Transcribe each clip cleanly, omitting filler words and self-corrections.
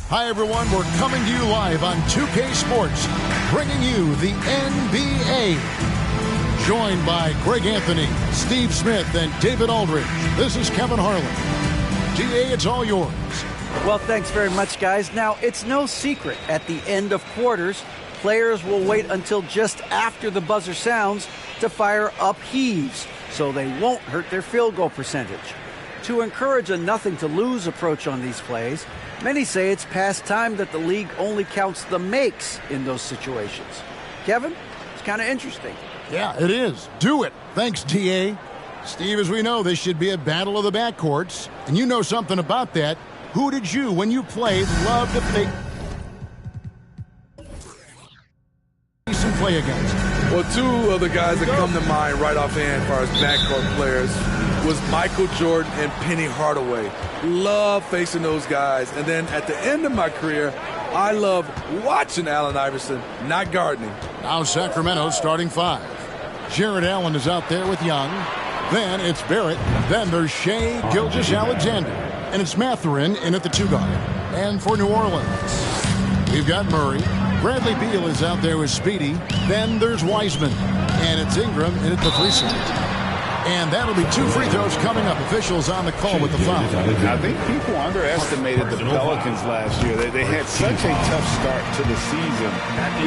Hi, everyone. We're coming to you live on 2K Sports, bringing you the NBA. Joined by Greg Anthony, Steve Smith, and David Aldridge. This is Kevin Harlan. DA, it's all yours. Well, thanks very much, guys. Now, it's no secret at the end of quarters, players will wait until just after the buzzer sounds to fire up heaves, so they won't hurt their field goal percentage. To encourage a nothing-to-lose approach on these plays, many say it's past time that the league only counts the makes in those situations. Kevin, it's kind of interesting. Yeah, it is. Do it. Thanks, DA. Steve, as we know, this should be a battle of the backcourts, and you know something about that. Who did you, when you played, love to face and play against? Well, two of the guys that come to mind right offhand as far as backcourt players was Michael Jordan and Penny Hardaway. Love facing those guys. And then at the end of my career, I love watching Allen Iverson, not gardening. Now Sacramento starting five. Jared Allen is out there with Young. Then it's Barrett. Then there's Shea Gilgeous-Alexander. And it's Mathurin in at the two-guard. And for New Orleans, we've got Murray. Bradley Beal is out there with Speedy. Then there's Wiseman. And it's Ingram in at the three side. And that'll be two free throws coming up. Officials on the call with the foul. I think people underestimated the Pelicans last year. They had such a tough start to the season,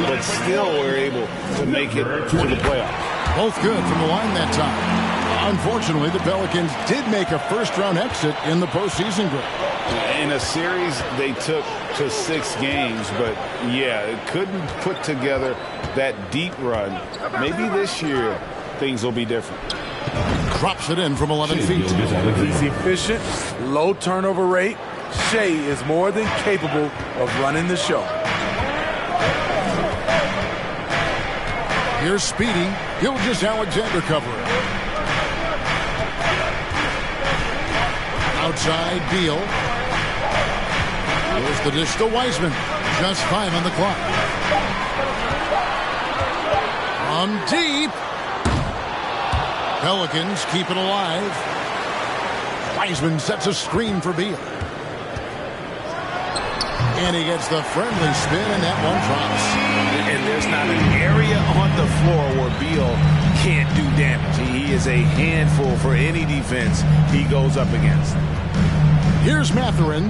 but still were able to make it to the playoffs. Both good from the line that time. Unfortunately, the Pelicans did make a first-round exit in the postseason group. In a series they took to 6 games, but yeah, it couldn't put together that deep run. Maybe this year things will be different. Drops it in from 11 feet. He's efficient, low turnover rate. Shea is more than capable of running the show. Here's Speedy. Gilgeous-Alexander covering. Outside, Beal. Here's the dish to Wiseman. Just 5 on the clock. From deep. Pelicans keep it alive. Wiseman sets a screen for Beal. And he gets the friendly spin, and that one drops. And there's not an area on the floor where Beal can't do damage. He is a handful for any defense he goes up against. Here's Mathurin,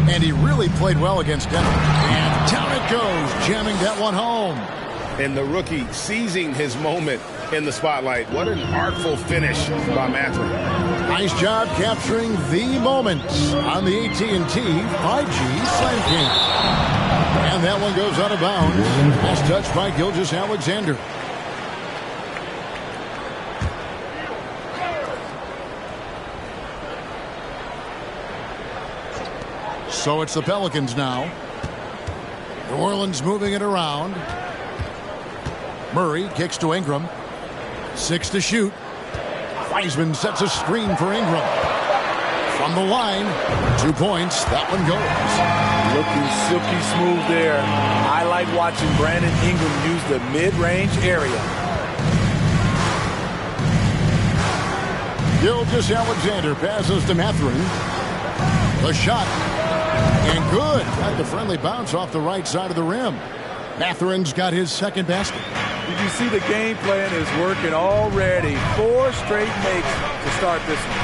and he really played well against Denver. And down it goes, jamming that one home. And the rookie seizing his moment in the spotlight. What an artful finish by Mathurin. Nice job capturing the moment on the AT&T 5G slam game. And that one goes out of bounds. Last touch by Gilgeous-Alexander. So it's the Pelicans now. New Orleans moving it around. Murray kicks to Ingram. 6 to shoot. Wiseman sets a screen for Ingram. From the line, 2 points. That one goes. Looking silky smooth there. I like watching Brandon Ingram use the mid-range area. Gilgeous-Alexander passes to Mathurin. The shot. And good. Got the friendly bounce off the right side of the rim. Mathurin's got his second basket. Did you see the game plan is working already? 4 straight makes to start this one.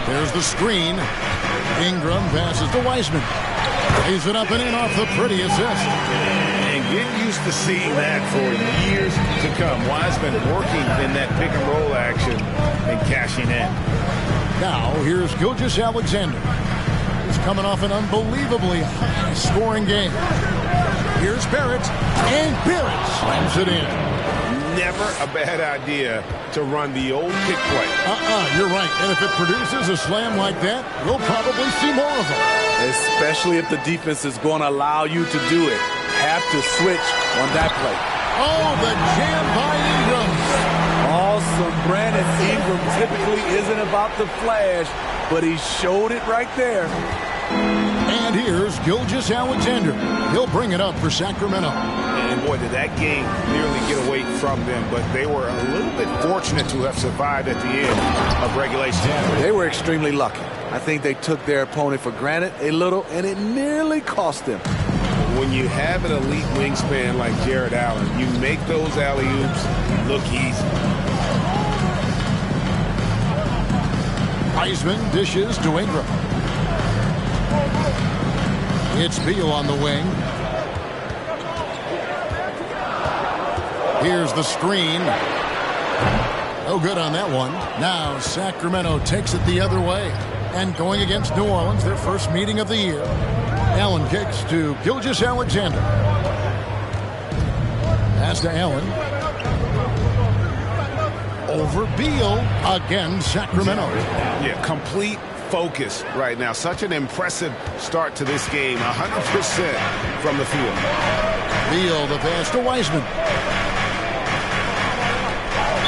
There's the screen. Ingram passes to Wiseman. Lays it up and in off the pretty assist. And get used to seeing that for years to come. Wiseman working in that pick and roll action and cashing in. Now here's Gilgeous-Alexander. He's coming off an unbelievably high-scoring game. Here's Barrett, and Barrett slams it in. Never a bad idea to run the old kick play. You're right. And if it produces a slam like that, we'll probably see more of them. Especially if the defense is going to allow you to do it. Have to switch on that play. Oh, the jam by Ingram. Awesome. Brandon Ingram typically isn't about the flash, but he showed it right there. And here's Gilgeous-Alexander. He'll bring it up for Sacramento. And boy, did that game nearly get away from them, but they were a little bit fortunate to have survived at the end of regulation. They were extremely lucky. I think they took their opponent for granted a little, and it nearly cost them. When you have an elite wingspan like Jared Allen, you make those alley-oops look easy. Wiseman dishes to Ingram. It's Beal on the wing. Here's the screen. No good on that one. Now Sacramento takes it the other way. And going against New Orleans, their first meeting of the year. Allen kicks to Gilgeous-Alexander. Pass to Allen. Over Beal. Again, Sacramento. Yeah, complete focus right now. Such an impressive start to this game. 100% from the field. Beal, the pass to Wiseman.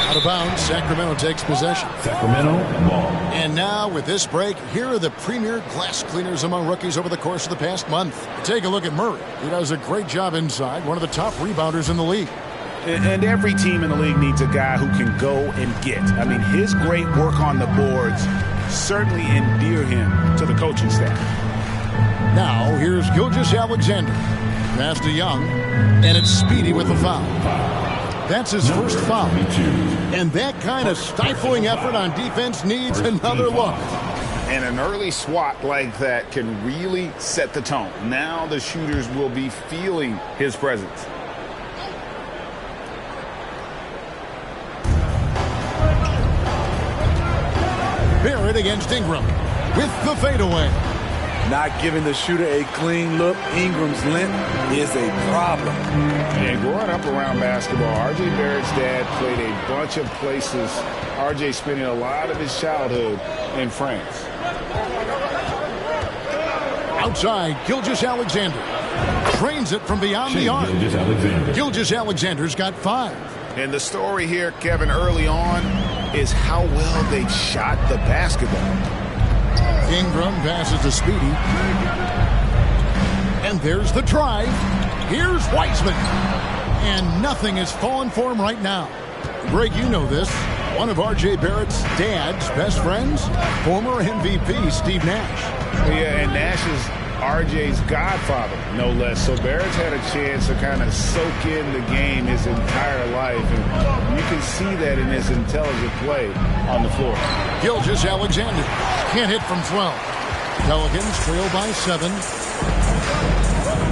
Out of bounds, Sacramento takes possession. Sacramento ball. And now with this break, here are the premier glass cleaners among rookies over the course of the past month. Take a look at Murray. He does a great job inside, one of the top rebounders in the league. And every team in the league needs a guy who can go and get. I mean, his great work on the boards certainly endear him to the coaching staff. Now here's Gilgeous-Alexander. Pass to Young, and it's Speedy with the foul. That's his first foul. And that kind of stifling effort on defense needs another look. And an early swat like that can really set the tone. Now the shooters will be feeling his presence. Barrett against Ingram with the fadeaway. Not giving the shooter a clean look. Ingram's length is a problem. And growing up around basketball, R.J. Barrett's dad played a bunch of places. R.J. spending a lot of his childhood in France. Outside, Gilgeous-Alexander trains it from beyond the arc. Gilgeous-Alexander's got 5. And the story here, Kevin, early on is how well they shot the basketball. Ingram passes to Speedy. And there's the drive. Here's Wiseman. And nothing is falling for him right now. Greg, you know this. One of R.J. Barrett's dad's best friends, former MVP Steve Nash. Yeah, and Nash is R.J.'s godfather, no less. So Barrett's had a chance to kind of soak in the game his entire life. And you can see that in his intelligent play on the floor. Gilgeous-Alexander can't hit from 12. Pelicans trail by 7.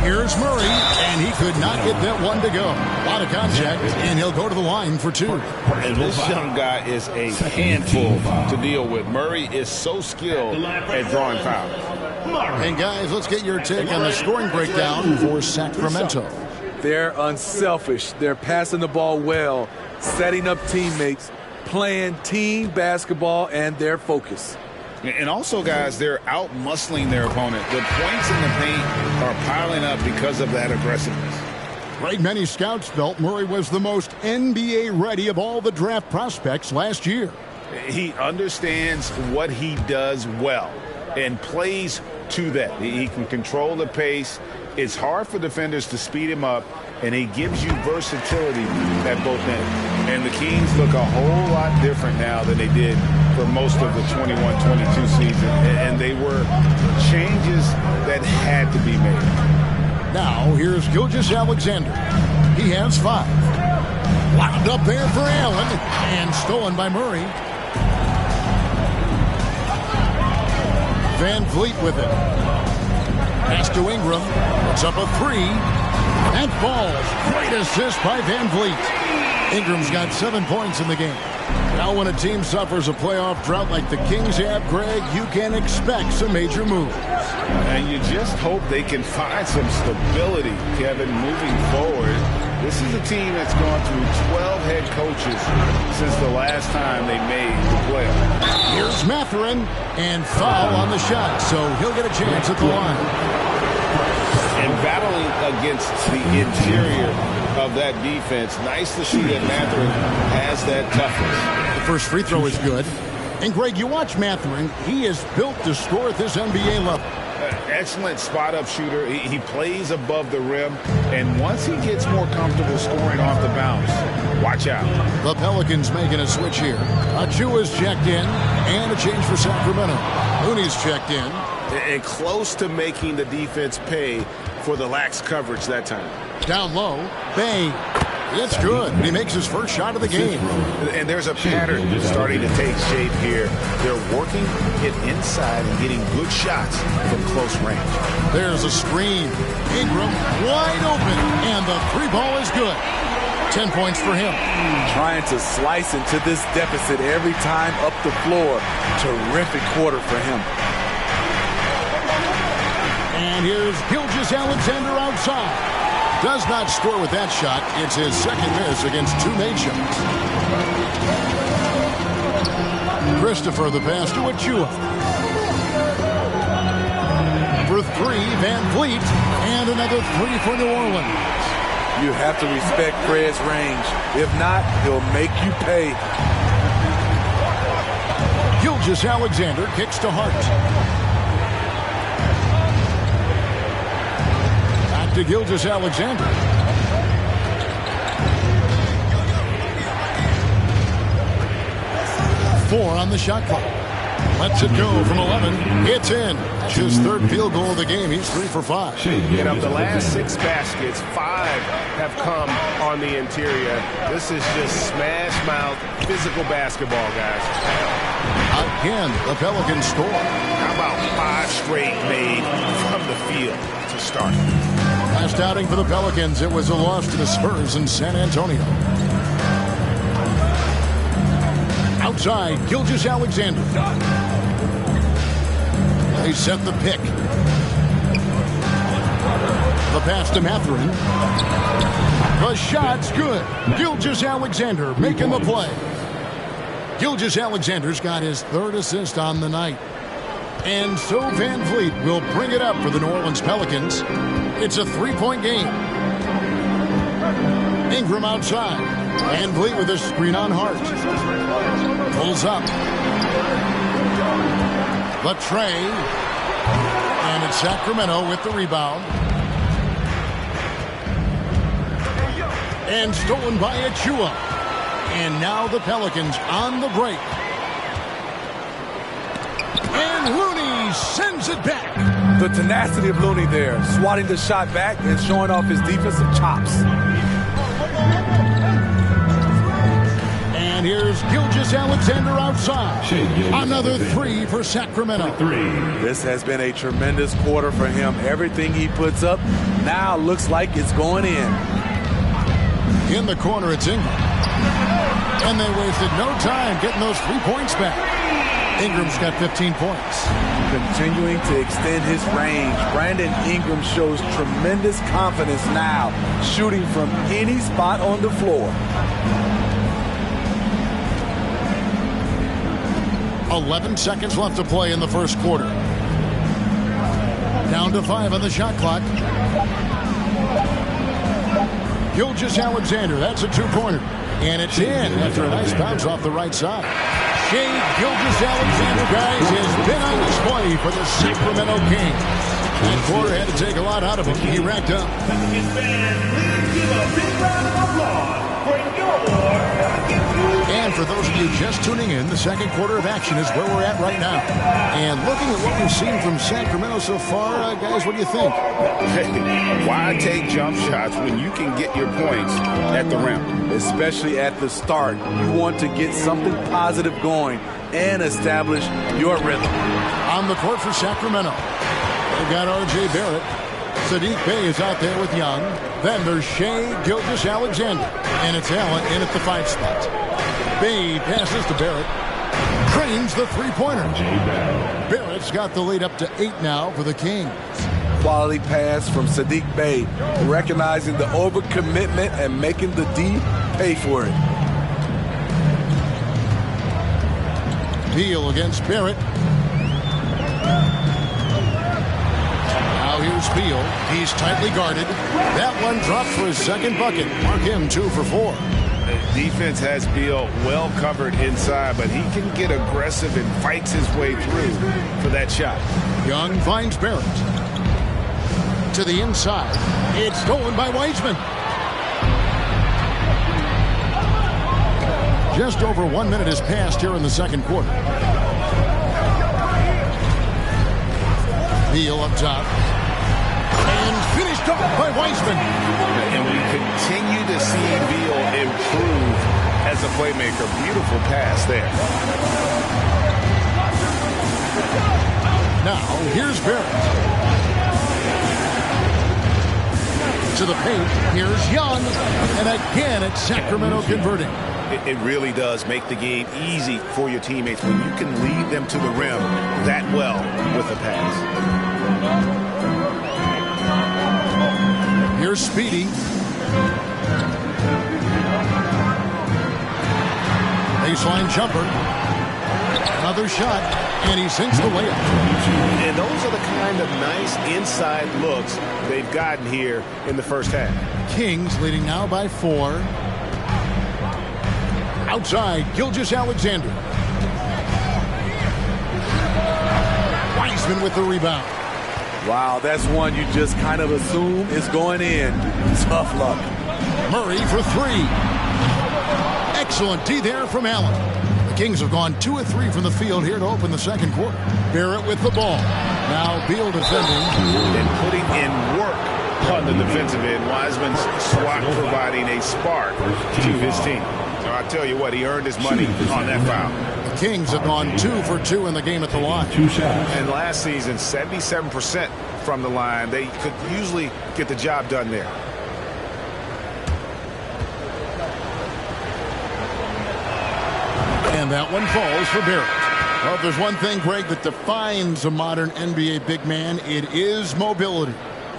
Here's Murray, and he could not get that one to go. A lot of contact, and he'll go to the line for 2. And this young guy is a handful to deal with. Murray is so skilled at drawing fouls. And guys, let's get your take on the scoring breakdown for Sacramento. They're unselfish. They're passing the ball well, setting up teammates, playing team basketball, and their focus. And also, guys, they're out-muscling their opponent. The points in the paint are piling up because of that aggressiveness. Greg, many scouts felt Murray was the most NBA-ready of all the draft prospects last year. He understands what he does well and plays to that. He can control the pace. It's hard for defenders to speed him up, and he gives you versatility at both ends. And the Kings look a whole lot different now than they did for most of the 21-22 season. And they were changes that had to be made. Now, here's Gilgeous-Alexander. He has 5. Locked up there for Allen, and stolen by Murray. Van Vliet with it. Pass to Ingram. It's up a 3. That falls. Great assist by Van Vliet. Ingram's got 7 points in the game. Now when a team suffers a playoff drought like the Kings have, Greg, you can expect some major moves. And you just hope they can find some stability, Kevin, moving forward. This is a team that's gone through 12 head coaches since the last time they made the playoffs. Here's Mathurin, and foul on the shot, so he'll get a chance at the line. And battling against the interior of that defense, nice to see that Mathurin has that toughness. The first free throw is good. And, Greg, you watch Mathurin. He is built to score at this NBA level. Excellent spot-up shooter. He plays above the rim, and once he gets more comfortable scoring off the bounce, watch out. The Pelicans making a switch here. Achua's checked in, and a change for Sacramento. Looney's checked in. And close to making the defense pay for the lax coverage that time. Down low, Bay. It's good. He makes his first shot of the game. And there's a pattern starting to take shape here. They're working it inside and getting good shots from close range. There's a screen. Ingram wide open, and the three ball is good. 10 points for him. Trying to slice into this deficit every time up the floor. Terrific quarter for him. And here's Gilgeous-Alexander outside. Does not score with that shot. It's his second miss against two made shots. Christopher the pass to Achua. For three, Van Vliet. And another three for New Orleans. You have to respect Fred's range. If not, he'll make you pay. Gilgeous-Alexander kicks to Hart. To Gilgeous-Alexander. Four on the shot clock. Lets it go from 11. It's in. That's his third field goal of the game. He's 3 for 5. And of the last 6 baskets, 5 have come on the interior. This is just smash mouth physical basketball, guys. Again, the Pelicans score. How about 5 straight made from the field to start? Last outing for the Pelicans, it was a loss to the Spurs in San Antonio. Outside, Gilgeous-Alexander. They set the pick. The pass to Mathurin. The shot's good. Gilgeous-Alexander making the play. Gilgeous-Alexander's got his third assist on the night. And so Van Vliet will bring it up for the New Orleans Pelicans. It's a 3-point game. Ingram outside. Van Vliet with a screen on Hart. Pulls up. The tray. And it's Sacramento with the rebound. And stolen by Achua. And now the Pelicans on the break. And Looney sends it back. The tenacity of Looney there, swatting the shot back and showing off his defensive chops. And here's Gilgeous-Alexander outside. Another three for Sacramento. This has been a tremendous quarter for him. Everything he puts up now looks like it's going in. In the corner, it's Ingram. And they wasted no time getting those 3 points back. Ingram's got 15 points. Continuing to extend his range, Brandon Ingram shows tremendous confidence now, shooting from any spot on the floor. 11 seconds left to play in the first quarter. Down to 5 on the shot clock. Gilgeous-Alexander, that's a 2-pointer. And it's in after a nice bounce off the right side. Shea Gilgeous-Alexander, guys, has been on display for the Sacramento Kings. That quarter had to take a lot out of him. He racked up. And for those of you just tuning in, the second quarter of action is where we're at right now. And looking at what we've seen from Sacramento so far, guys, what do you think? Why take jump shots when you can get your points at the rim? Especially at the start. You want to get something positive going and establish your rhythm. On the court for Sacramento, they've got R.J. Barrett. Saddiq Bey is out there with Young. Then there's Shea Gilgeous-Alexander. And it's Allen in at the 5 spot. Bey passes to Barrett. Trains the three-pointer. Barrett's got the lead up to 8 now for the Kings. Quality pass from Saddiq Bey, recognizing the overcommitment and making the D pay for it. Beal against Barrett. Now here's Beal. He's tightly guarded. That one dropped for his second bucket. Mark him 2 for 4. Defense has Beal well covered inside, but he can get aggressive and fights his way through for that shot. Young finds Barrett. To the inside. It's stolen by Wiseman. Just over 1 minute has passed here in the second quarter. Beal up top. And finished off by Wiseman. And we continue to see Beal improve as a playmaker. Beautiful pass there. Now, here's Barrett. To the paint, here's Young. And again, it's Sacramento converting. It really does make the game easy for your teammates when you can lead them to the rim that well with a pass. Here's Speedy. Baseline jumper. Another shot, and he sinks the layup. And those are the kind of nice inside looks they've gotten here in the first half. Kings leading now by 4. Outside, Gilgeous-Alexander. Wiseman with the rebound. Wow, that's one you just kind of assume is going in. Tough luck. Murray for 3. Excellent D there from Allen. The Kings have gone 2 of 3 from the field here to open the second quarter. Barrett with the ball. Now Beal defending. And putting in work on the defensive end. Wiseman's swat providing a spark to his team. So I tell you what, he earned his money on that foul. The Kings have gone 2 for 2 in the game at the line. And last season, 77% from the line. They could usually get the job done there. And that one falls for Barrett. Well, if there's one thing, Greg, that defines a modern NBA big man, it is mobility.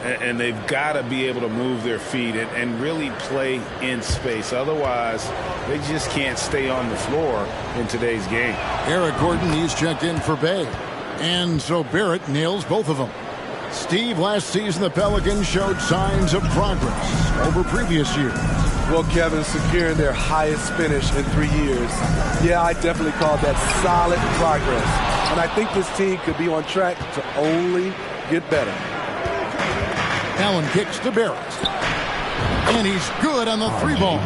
And they've got to be able to move their feet and really play in space. Otherwise, they just can't stay on the floor in today's game. Eric Gordon, he's checked in for Bay. And so Barrett nails both of them. Steve, last season the Pelicans showed signs of progress over previous years. Well, Kevin, securing their highest finish in 3 years. Yeah, I definitely call that solid progress. And I think this team could be on track to only get better. Allen kicks to Barrett. And he's good on the 3-ball.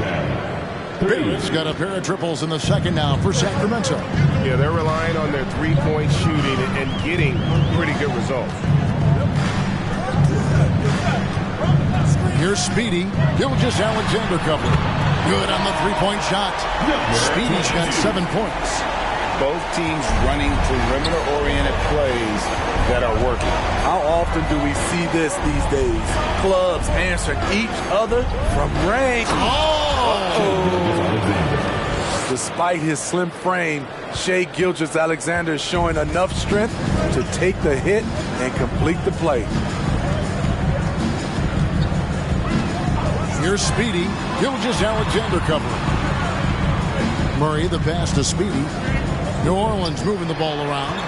Barrett's got a pair of triples in the second now for Sacramento. Yeah, they're relying on their three-point shooting and getting pretty good results. Here's Speedy. Gilgeous-Alexander cover. Good on the 3-point shot. Speedy's got 7 points. Both teams running perimeter-oriented plays that are working. How often do we see this these days? Clubs answering each other from range. Despite his slim frame, Shai Gilgeous-Alexander is showing enough strength to take the hit and complete the play. Here's Speedy. Gilgeous-Alexander covering. Murray the pass to Speedy. New Orleans moving the ball around.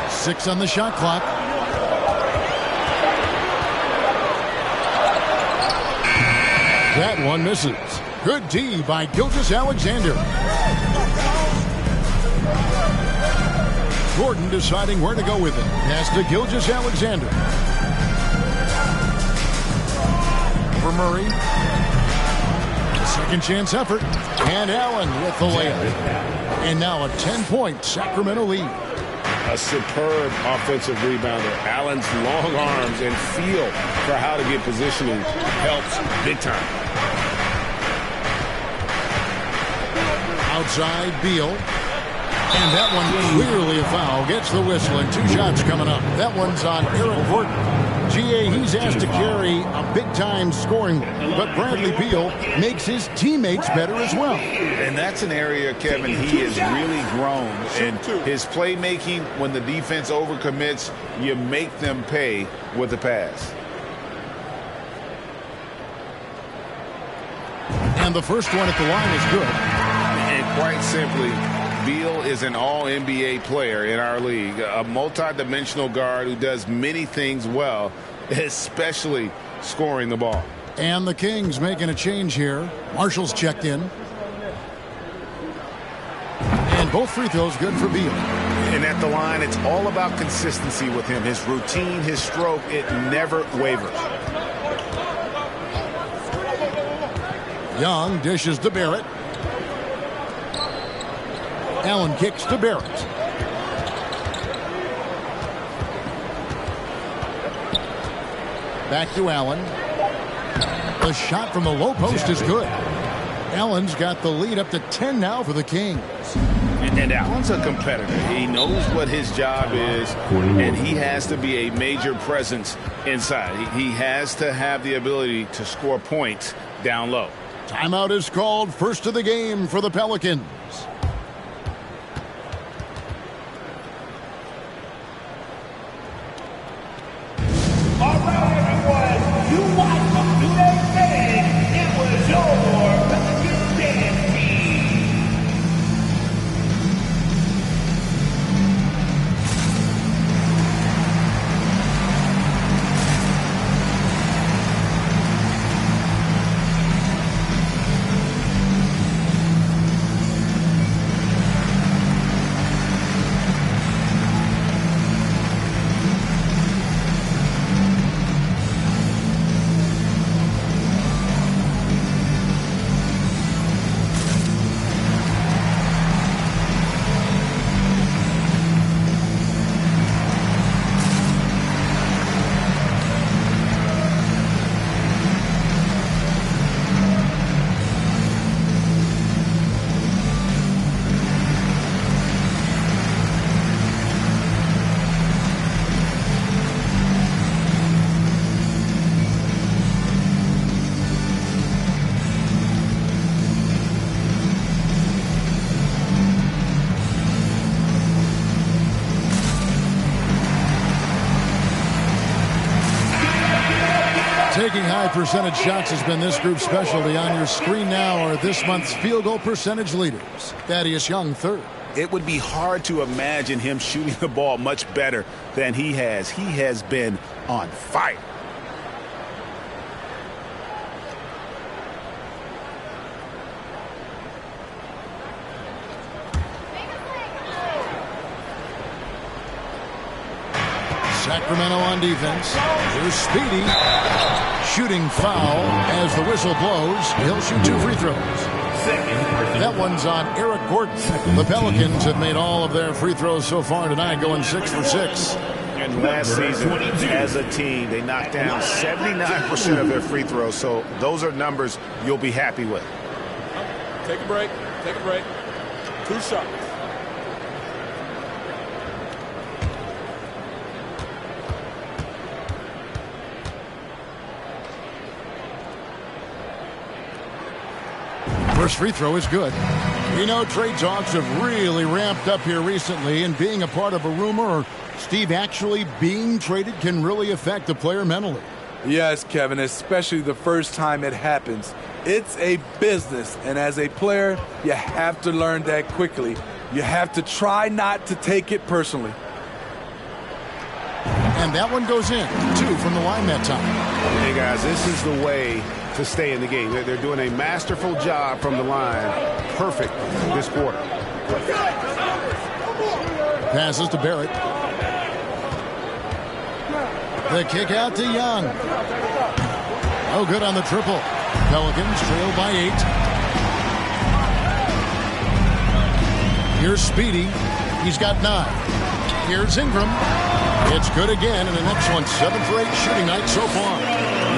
6 on the shot clock. That one misses. Good D by Gilgeous-Alexander. Gordon deciding where to go with it. Pass to Gilgeous-Alexander. For Murray. Second chance effort. And Allen with the layup. And now a 10-point Sacramento lead. A superb offensive rebounder. Allen's long arms and feel for how to get positioning helps big time. Outside Beal. And that one clearly a foul. Gets the whistle and 2 shots coming up. That one's on Eric Gordon. GA, he's asked to carry a big-time scoring, but Bradley Beal makes his teammates better as well. And that's an area, Kevin, he has really grown. And his playmaking, when the defense overcommits, you make them pay with the pass. And the first one at the line is good. And quite simply, Beal is an all-NBA player in our league, a multi-dimensional guard who does many things well, especially scoring the ball. And the Kings making a change here. Marshall's checked in. And both free throws good for Beal. And at the line, it's all about consistency with him. His routine, his stroke, it never wavers. Young dishes to Barrett. Allen kicks to Barrett. Back to Allen. The shot from the low post is good. Allen's got the lead up to 10 now for the Kings. And Allen's a competitor. He knows what his job is, and he has to be a major presence inside. He has to have the ability to score points down low. Timeout is called. First of the game for the Pelicans. All right, everyone. You watched the today finish. It was your Pelicans dance team. Taking high percentage shots has been this group's specialty. On your screen now are this month's field goal percentage leaders. Thaddeus Young, third. It would be hard to imagine him shooting the ball much better than he has. He has been on fire. Sacramento on defense. Here's Speedy. Shooting foul as the whistle blows. He'll shoot 2 free throws. That one's on Eric Gordon. The Pelicans have made all of their free throws so far tonight, going 6 for 6. And last season, as a team, they knocked down 79% of their free throws. So those are numbers you'll be happy with. Take a break. Take a break. 2 shots. First free throw is good. We know trade talks have really ramped up here recently, and being a part of a rumor or Steve actually being traded can really affect the player mentally. Yes, Kevin, especially the first time it happens. It's a business, and as a player, you have to learn that quickly. You have to try not to take it personally. And that one goes in. 2 from the line that time. Hey, guys, this is the way to stay in the game. They're doing a masterful job from the line. Perfect this quarter. Passes to Barrett. The kick out to Young. Oh, good on the triple. Pelicans trail by 8. Here's Speedy. He's got 9. Here's Ingram. It's good again, and an excellent 7 for 8 shooting night so far.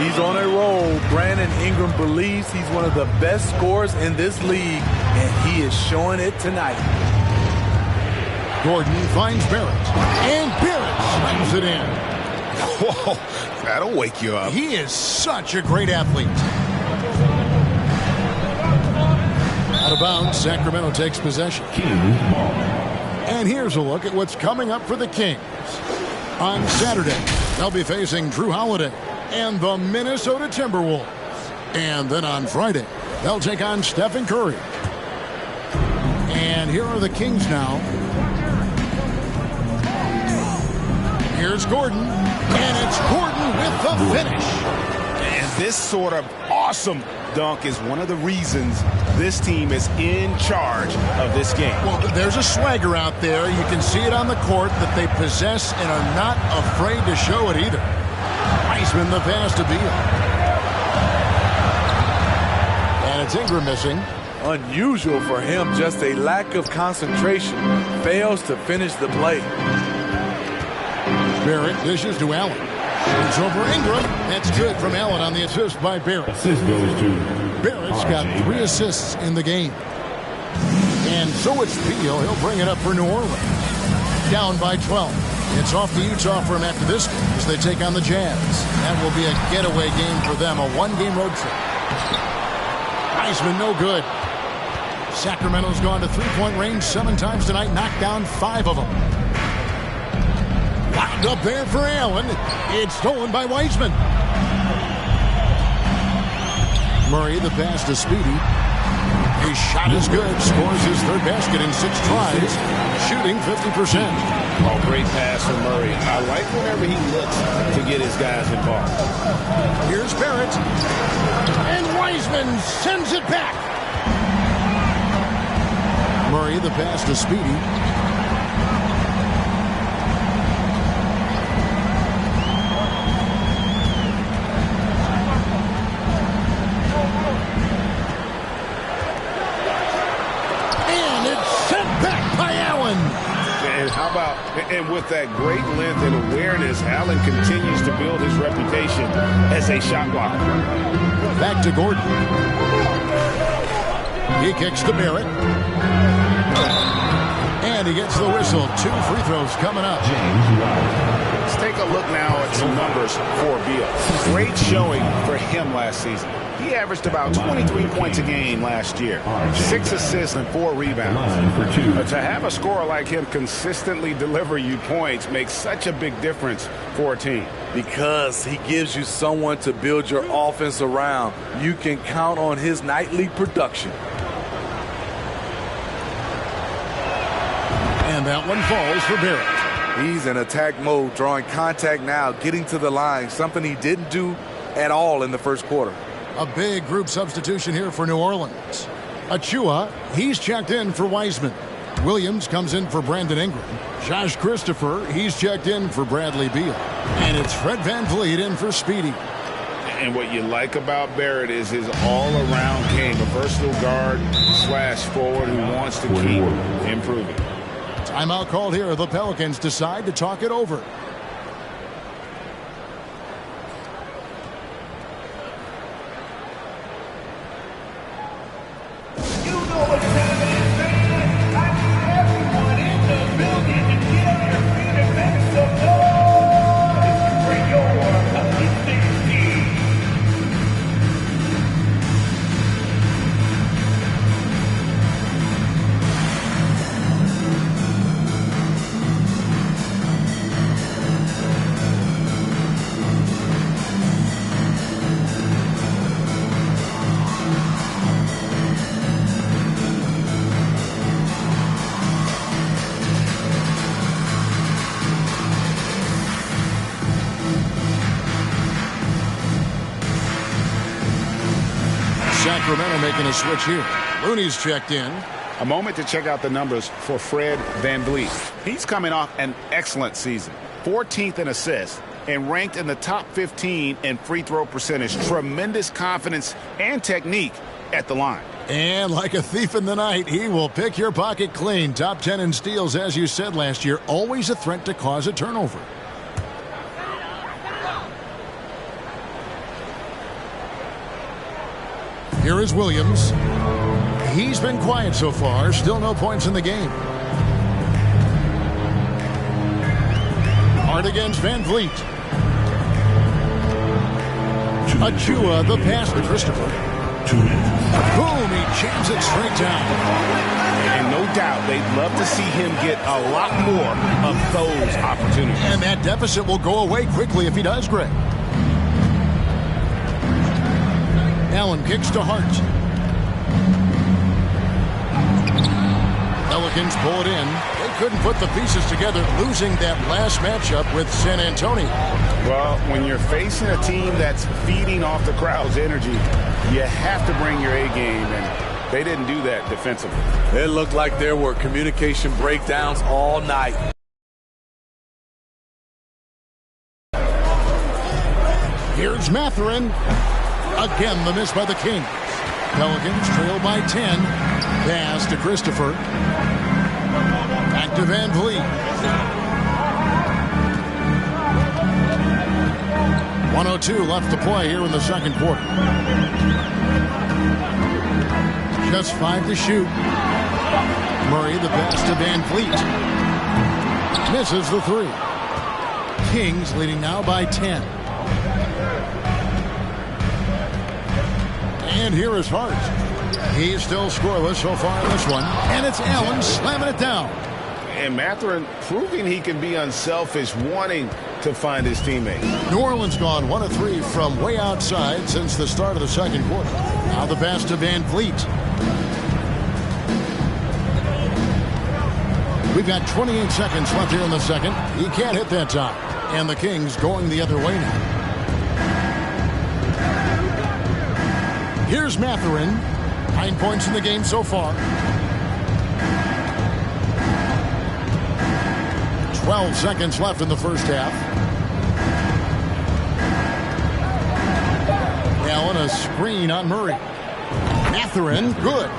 He's on a roll. Brandon Ingram believes he's one of the best scorers in this league, and he is showing it tonight. Gordon finds Barrett, and Barrett slams it in. Whoa, that'll wake you up. He is such a great athlete. Out of bounds, Sacramento takes possession. And here's a look at what's coming up for the Kings. On Saturday, they'll be facing Drew Holiday and the Minnesota Timberwolves. And then on Friday, they'll take on Stephen Curry. And here are the Kings now. Here's Gordon, and it's Gordon with the finish. And this sort of awesome dunk is one of the reasons this team is in charge of this game. Well, there's a swagger out there. You can see it on the court that they possess and are not afraid to show it either. Wiseman the pass to Beal. And it's Ingram missing. Unusual for him, just a lack of concentration. Fails to finish the play. Barrett dishes to Allen. It's over Ingram. That's good from Allen on the assist by Barrett. Assist goes to Barrett's got 3 assists in the game. And so it's Beal. He'll bring it up for New Orleans. Down by 12. It's off to Utah for him after this game as they take on the Jazz. That will be a getaway game for them, a 1-game road trip. Wiseman no good. Sacramento's gone to 3-point range 7 times tonight, knocked down 5 of them. Locked up there for Allen. It's stolen by Wiseman. Murray, the pass to Speedy. His shot is good. Scores his 3rd basket in 6 tries. Shooting 50%. Oh, great pass from Murray. I like whenever he looks to get his guys involved. Here's Barrett. And Wiseman sends it back. Murray, the pass to Speedy. How about, and with that great length and awareness, Allen continues to build his reputation as a shot blocker. Back to Gordon. He kicks to Barrett. And he gets the whistle. 2 free throws coming up. Let's take a look now at some numbers for Beal. Great showing for him last season. He averaged about 23 points a game last year, 6 assists and 4 rebounds. But to have a scorer like him consistently deliver you points makes such a big difference for a team. Because he gives you someone to build your offense around. You can count on his nightly production. And that one falls for Barrett. He's in attack mode, drawing contact now, getting to the line, something he didn't do at all in the first quarter. A big group substitution here for New Orleans. Achua, he's checked in for Wiseman. Williams comes in for Brandon Ingram. Josh Christopher, he's checked in for Bradley Beal. And it's Fred VanVleet in for Speedy. And what you like about Barrett is his all-around game, a versatile guard / forward who wants to keep improving. Timeout called here. The Pelicans decide to talk it over. Sacramento making a switch here. Looney's checked in. A moment to check out the numbers for Fred VanVleet. He's coming off an excellent season. 14th in assists and ranked in the top 15 in free throw percentage. Tremendous confidence and technique at the line. And like a thief in the night, he will pick your pocket clean. Top 10 in steals, as you said last year. Always a threat to cause a turnover. Here is Williams. He's been quiet so far. Still no points in the game. Hard against VanVleet. Achua, the pass to Christopher. Boom, he jams it straight down. And no doubt they'd love to see him get a lot more of those opportunities. And that deficit will go away quickly if he does, Greg. Allen kicks to Hart. Pelicans pull it in. They couldn't put the pieces together, losing that last matchup with San Antonio. Well, when you're facing a team that's feeding off the crowd's energy, you have to bring your A game, and they didn't do that defensively. It looked like there were communication breakdowns all night. Here's Mathurin. Again, the miss by the Kings. Pelicans trail by 10. Pass to Christopher. Back to VanVleet. 1:02 left to play here in the second quarter. Just 5 to shoot. Murray the pass to Van Fleet. Misses the 3. Kings leading now by 10. And here is Hart. He's still scoreless so far in this one. And it's Allen slamming it down. And Mathurin proving he can be unselfish, wanting to find his teammate. New Orleans gone 1 of 3 from way outside since the start of the second quarter. Now the pass to Van Fleet. We've got 28 seconds left here in the second. He can't hit that time. And the Kings going the other way now. Here's Mathurin. 9 points in the game so far. 12 seconds left in the first half. Allen a screen on Murray. Mathurin, good.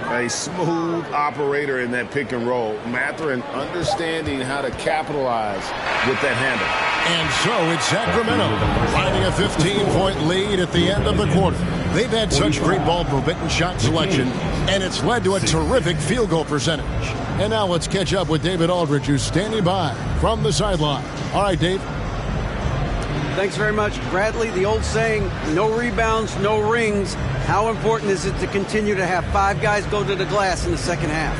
A smooth operator in that pick and roll. Mathurin understanding how to capitalize with that handle. And so it's Sacramento finding a 15-point lead at the end of the quarter. They've had such great ball movement and shot selection, and it's led to a terrific field goal percentage. And now let's catch up with David Aldridge, who's standing by from the sideline. All right, Dave. Thanks very much, Bradley. The old saying, no rebounds, no rings. How important is it to continue to have 5 guys go to the glass in the second half?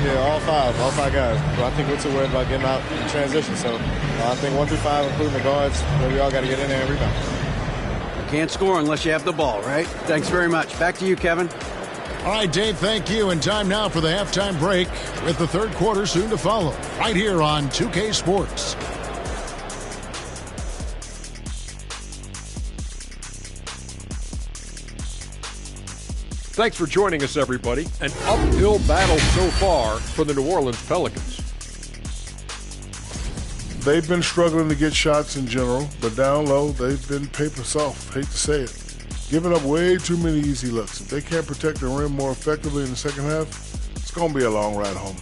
Yeah, all five guys. But I think we're too worried about getting out in transition. So I think 1 through 5, including the guards, we all got to get in there and rebound. You can't score unless you have the ball, right? Thanks very much. Back to you, Kevin. All right, Dave, thank you. And time now for the halftime break with the third quarter soon to follow. Right here on 2K Sports. Thanks for joining us, everybody. An uphill battle so far for the New Orleans Pelicans. They've been struggling to get shots in general, but down low, they've been paper soft. Hate to say it. Giving up way too many easy looks. If they can't protect the rim more effectively in the second half, it's going to be a long ride home.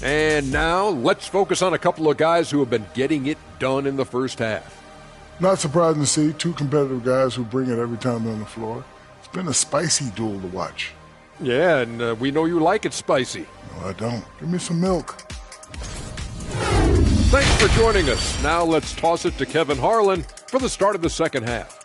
And now let's focus on a couple of guys who have been getting it done in the first half. Not surprising to see 2 competitive guys who bring it every time they're on the floor. It's been a spicy duel to watch. Yeah, and we know you like it spicy. No, I don't. Give me some milk. Thanks for joining us. Now let's toss it to Kevin Harlan for the start of the second half.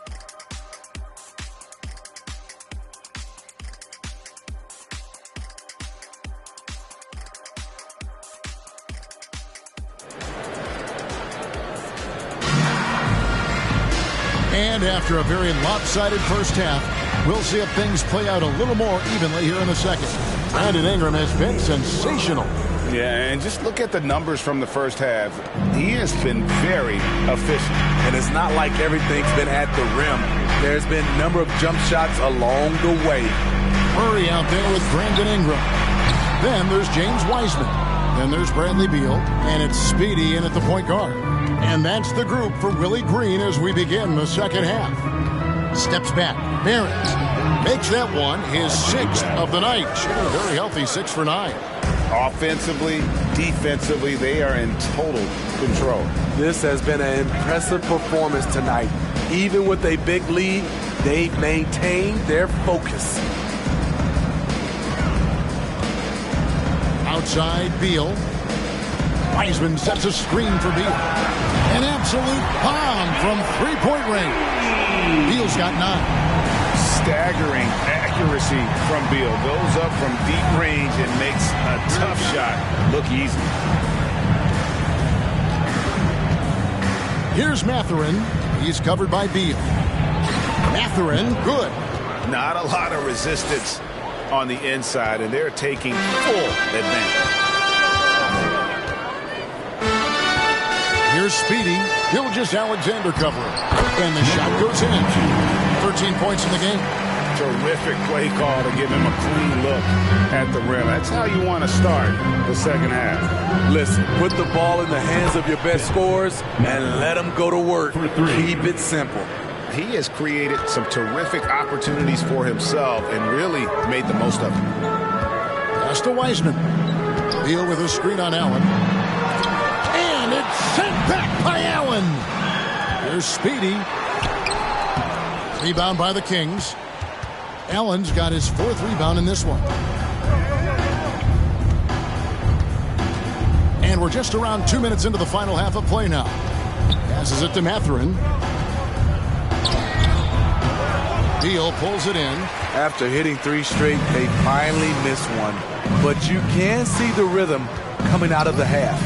And after a very lopsided first half, we'll see if things play out a little more evenly here in the second. Brandon Ingram has been sensational. Yeah, and just look at the numbers from the first half. He has been very efficient. And it's not like everything's been at the rim. There's been a number of jump shots along the way. Murray out there with Brandon Ingram. Then there's James Wiseman. Then there's Bradley Beal. And it's Speedy in at the point guard. And that's the group for Willie Green as we begin the second half. Steps back. Barrett makes that one his 6th of the night. Shooting a very healthy 6 for 9. Offensively, defensively, they are in total control. This has been an impressive performance tonight. Even with a big lead, they've maintained their focus. Outside, Beal. Wiseman sets a screen for Beal. An absolute bomb from three-point range. Beal's got 9. Staggering accuracy from Beal. Goes up from deep range and makes a tough shot look easy. Here's Mathurin. He's covered by Beal. Mathurin, good. Not a lot of resistance on the inside, and they're taking full advantage. Here's Speedy. Gilgeous-Alexander covering. And the shot goes in. 13 points in the game. Terrific play call to give him a clean look at the rim. That's how you want to start the second half. Listen, put the ball in the hands of your best scorers and let them go to work. Keep it simple. He has created some terrific opportunities for himself and really made the most of them. Pass to Wiseman. Beal with a screen on Allen. And it's sent back by Allen. Here's Speedy. Rebound by the Kings. Allen's got his 4th rebound in this one. And we're just around 2 minutes into the final half of play now. Passes it to Mathurin. Beal pulls it in. After hitting 3 straight, they finally miss one. But you can see the rhythm coming out of the half.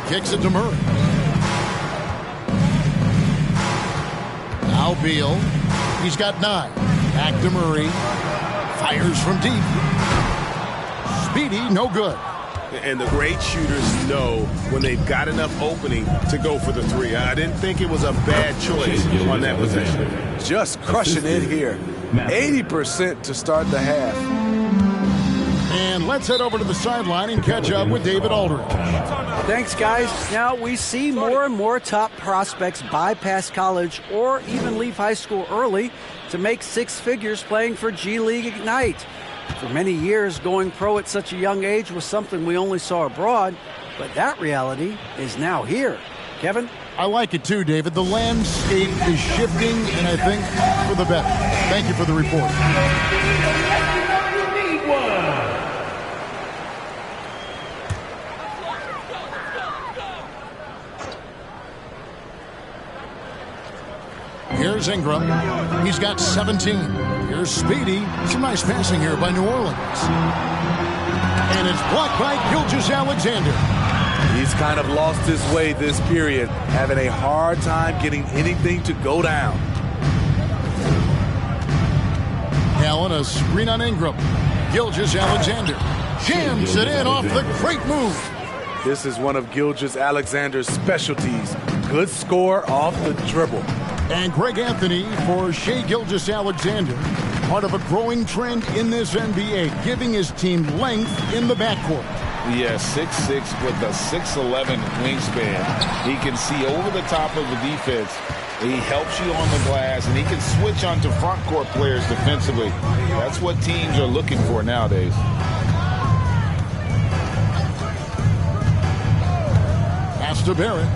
Kicks it to Murray. Now Beal. He's got 9. Back to Murray. Fires from deep. Speedy, no good. And the great shooters know when they've got enough opening to go for the 3. I didn't think it was a bad choice on that possession. Just crushing it here. 80% to start the half. And let's head over to the sideline and catch up with David Aldridge. Thanks, guys. Now we see more and more top prospects bypass college or even leave high school early to make 6 figures playing for G League Ignite. For many years, going pro at such a young age was something we only saw abroad, but that reality is now here. Kevin? I like it too, David. The landscape is shifting, and I think for the better. Thank you for the report. Here's Ingram. He's got 17. Here's Speedy. Some nice passing here by New Orleans. And it's blocked by Gilgeous-Alexander. He's kind of lost his way this period, having a hard time getting anything to go down. Allen, a screen on Ingram. Gilgeous-Alexander jams it in off the great move. This is one of Gilgeous-Alexander's specialties. Good score off the dribble. And Greg Anthony for Shai Gilgeous-Alexander, part of a growing trend in this NBA, giving his team length in the backcourt. Yeah, 6'6" with a 6'11" wingspan. He can see over the top of the defense. He helps you on the glass, and he can switch onto front court players defensively. That's what teams are looking for nowadays. Pass to Barrett.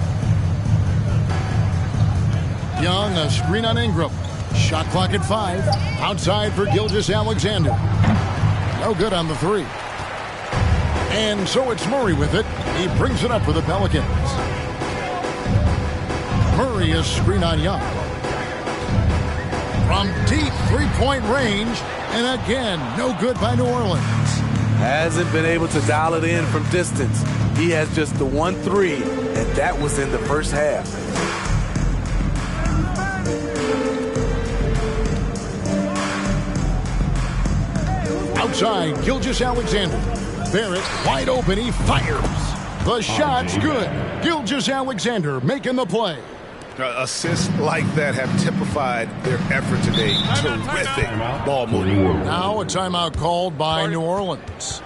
Young, a screen on Ingram. Shot clock at 5. Outside for Gilgeous-Alexander. No good on the 3. And so it's Murray with it. He brings it up for the Pelicans. Murray is screen on Young. From deep three-point range. And again, no good by New Orleans. Hasn't been able to dial it in from distance. He has just the 1 3, and that was in the first half. Outside, Gilgeous-Alexander. Barrett wide open. He fires. The shot's good. Gilgeous-Alexander making the play. Assists like that have typified their effort today. Terrific ball moving. Now a timeout called by New Orleans.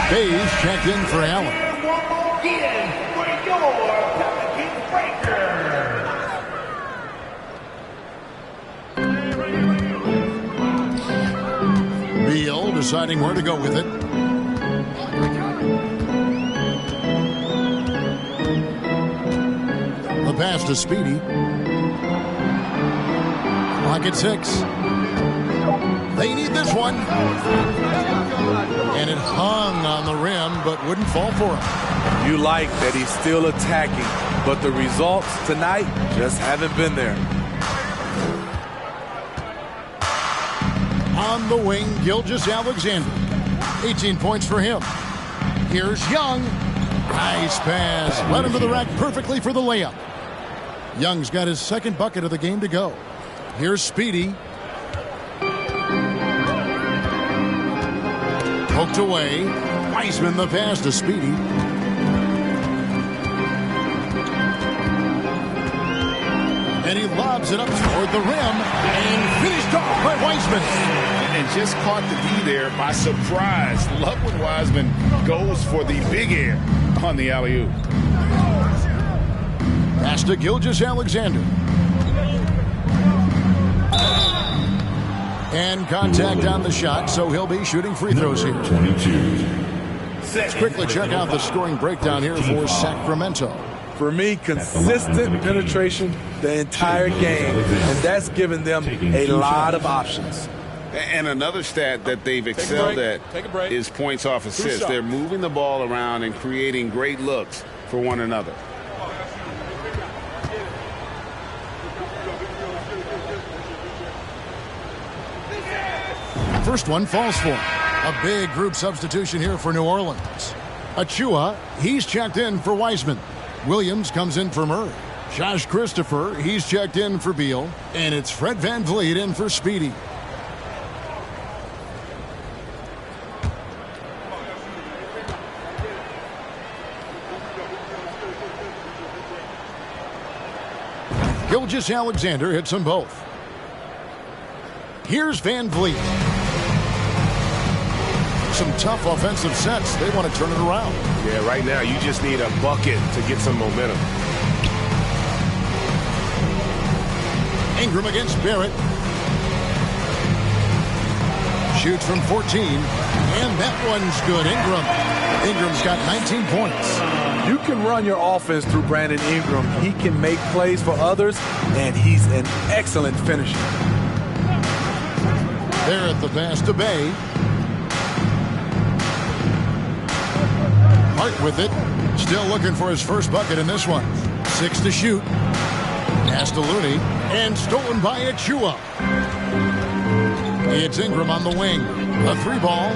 Hayes checked in for Allen. Beal deciding where to go with it. The pass to Speedy. Clock at 6. They need this one. And it hung on the rim, but wouldn't fall for him. You like that he's still attacking, but the results tonight just haven't been there. On the wing, Gilgeous-Alexander. 18 points for him. Here's Young. Nice pass. Led him to the rack perfectly for the layup. Young's got his second bucket of the game to go. Here's Speedy. Poked away. Wiseman the pass to Speedy. And he lobs it up toward the rim and finished off by Wiseman. and just caught the D there by surprise. Love when Wiseman goes for the big air on the alley-oop. Pass to Gilgeous-Alexander. And contact on the shot, so he'll be shooting free throws here. 22. Let's quickly check out the scoring breakdown here for Sacramento. For me, consistent penetration the entire game, and that's given them a lot of options. And another stat that they've excelled at is points off assists. They're moving the ball around and creating great looks for one another. First one falls for him. A big group substitution here for New Orleans. Achua, he's checked in for Wiseman. Williams comes in for Murray. Josh Christopher, he's checked in for Beal. And it's Fred VanVleet in for Speedy. Gilgeous-Alexander hits them both. Here's VanVleet. Some tough offensive sets. They want to turn it around. Yeah, right now you just need a bucket to get some momentum. Ingram against Barrett. Shoots from 14. And that one's good. Ingram's got 19 points. You can run your offense through Brandon Ingram. He can make plays for others, and he's an excellent finisher. There at the pass to Bay. Hart with it. Still looking for his first bucket in this one. 6 to shoot. Pass to Looney. And stolen by Achua. It's Ingram on the wing. A 3-ball.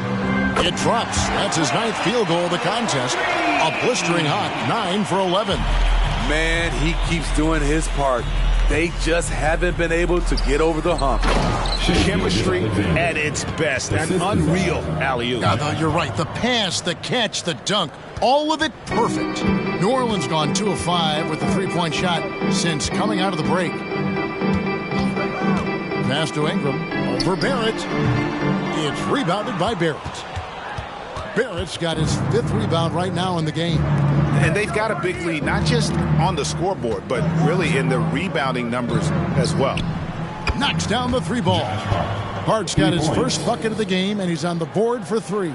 It drops. That's his 9th field goal of the contest. A blistering hot 9 for 11. Man, he keeps doing his part. They just haven't been able to get over the hump. Chemistry at its best. An unreal alley-oop. You're right. The pass, the catch, the dunk, all of it perfect. New Orleans gone 2 of 5 with the 3-point shot since coming out of the break. Pass to Ingram over Barrett. It's rebounded by Barrett. Barrett's got his 5th rebound right now in the game. And they've got a big lead, not just on the scoreboard, but really in the rebounding numbers as well. Knocks down the 3-ball. Hart's got his first bucket of the game, and he's on the board for 3.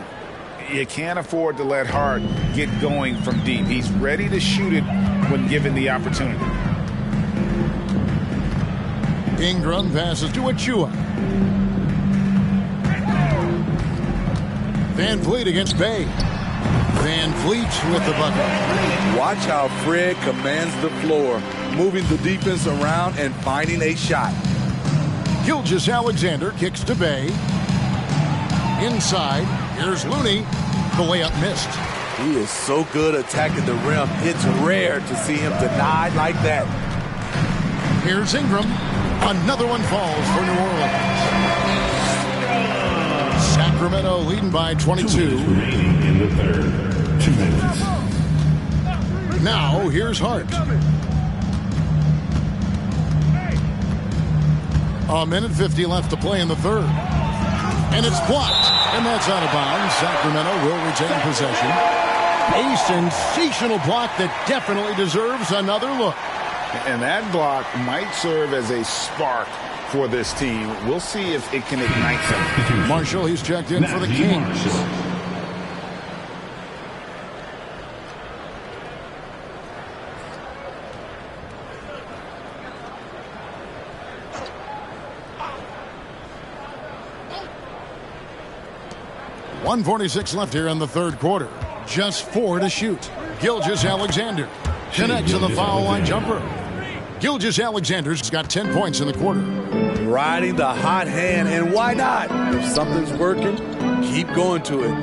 You can't afford to let Hart get going from deep. He's ready to shoot it when given the opportunity. Ingram passes to Achua. VanVleet against Bay. VanVleet with the bucket. Watch how Fred commands the floor, moving the defense around and finding a shot. Gilgeous-Alexander kicks to Bay. Inside, here's Looney. The layup missed. He is so good attacking the rim. It's rare to see him denied like that. Here's Ingram. Another one falls for New Orleans. Sacramento leading by 22. In the third. 2 minutes. Now, here's Hart. A minute 50 left to play in the third. And it's blocked. And that's out of bounds. Sacramento will retain possession. A sensational block that definitely deserves another look. And that block might serve as a spark for this team. We'll see if it can ignite them. Marshall, he's checked in for the Kings. .146 left here in the third quarter. Just 4 to shoot. Gilgeous-Alexander connects to the foul line jumper. Gilgeous-Alexander's got 10 points in the quarter. Riding the hot hand, and why not? If something's working, keep going to it.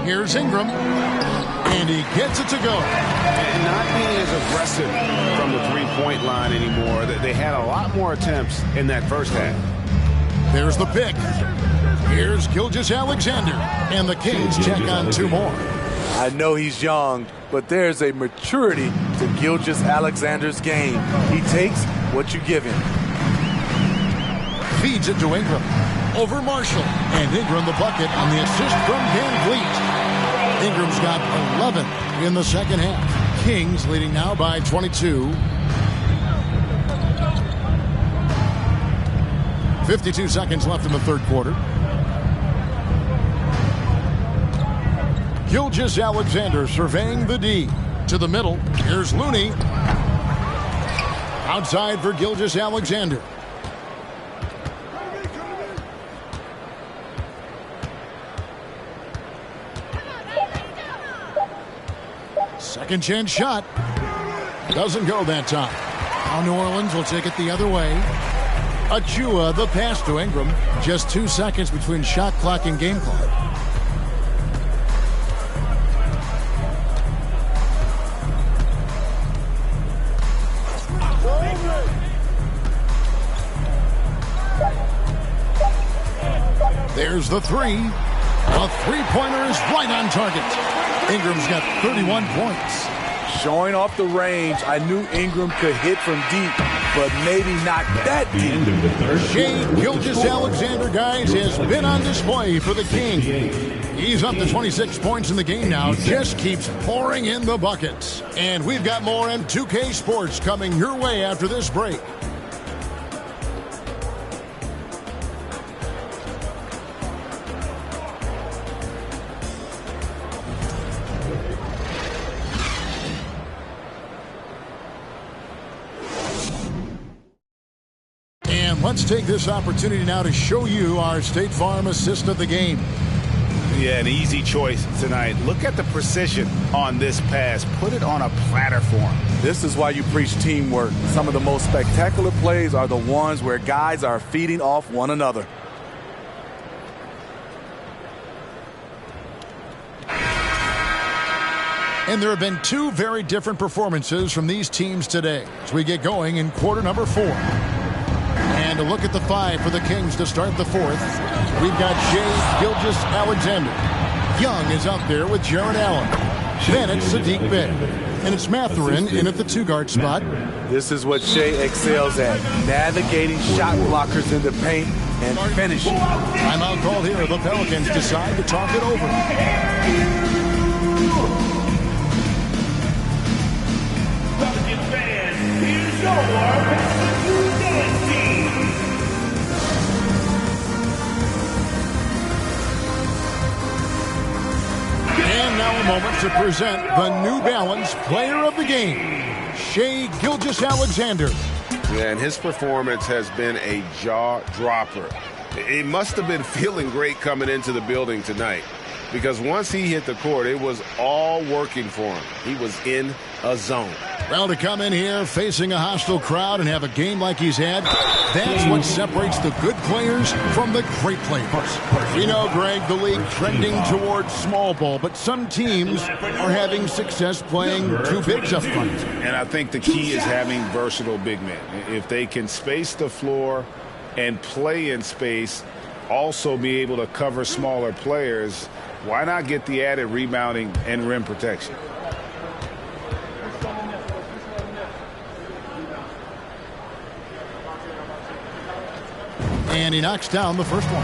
Here's Ingram, and he gets it to go. And not being as aggressive from the three-point line anymore. They had a lot more attempts in that first half. There's the pick. Here's Gilgeous-Alexander, and the Kings check on 2 more. I know he's young, but there's a maturity to Gilgeous-Alexander's game. He takes what you give him. Feeds it to Ingram. over Marshall. And Ingram the bucket on the assist from Van Vliet. Ingram's got 11 in the second half. Kings leading now by 22. 52 seconds left in the third quarter. Gilgeous-Alexander surveying the D. To the middle. Here's Looney. Outside for Gilgeous-Alexander. Second chance shot. Doesn't go that time. Now New Orleans will take it the other way. Achua, the pass to Ingram. Just 2 seconds between shot clock and game clock. There's the three. A three-pointer is right on target. Ingram's got 31 points. Showing off the range, I knew Ingram could hit from deep, but maybe not that deep. Shea Gilgeous-Alexander, guys, has been on display for the Kings. He's up to 26 points in the game now. Just keeps pouring in the buckets. And we've got more M2K Sports coming your way after this break. Let's take this opportunity now to show you our State Farm assist of the game. Yeah, an easy choice tonight. Look at the precision on this pass. Put it on a platter for him. This is why you preach teamwork. Some of the most spectacular plays are the ones where guys are feeding off one another. And there have been two very different performances from these teams today as we get going in quarter number 4. And a look at the 5 for the Kings to start the fourth. We've got Shea Gilgeous-Alexander. Young is out there with Jared Allen. Then it's Sadiq Bey. And it's Mathurin in at the 2-guard spot. This is what Shea excels at, navigating shot blockers in the paint and finishing. Timeout called here. The Pelicans decide to talk it over. Pelicans fans, here's your dance team. And now a moment to present the New Balance Player of the Game, Shea Gilgeous-Alexander. Yeah, and his performance has been a jaw-dropper. He must have been feeling great coming into the building tonight because once he hit the court, it was all working for him. He was in a zone. Well, to come in here facing a hostile crowd and have a game like he's had, that's what separates the good players from the great players. We know, Greg, the league trending towards small ball, but some teams are having success playing too big up front. And I think the key is having versatile big men. If they can space the floor and play in space, also be able to cover smaller players, why not get the added rebounding and rim protection? And he knocks down the first one.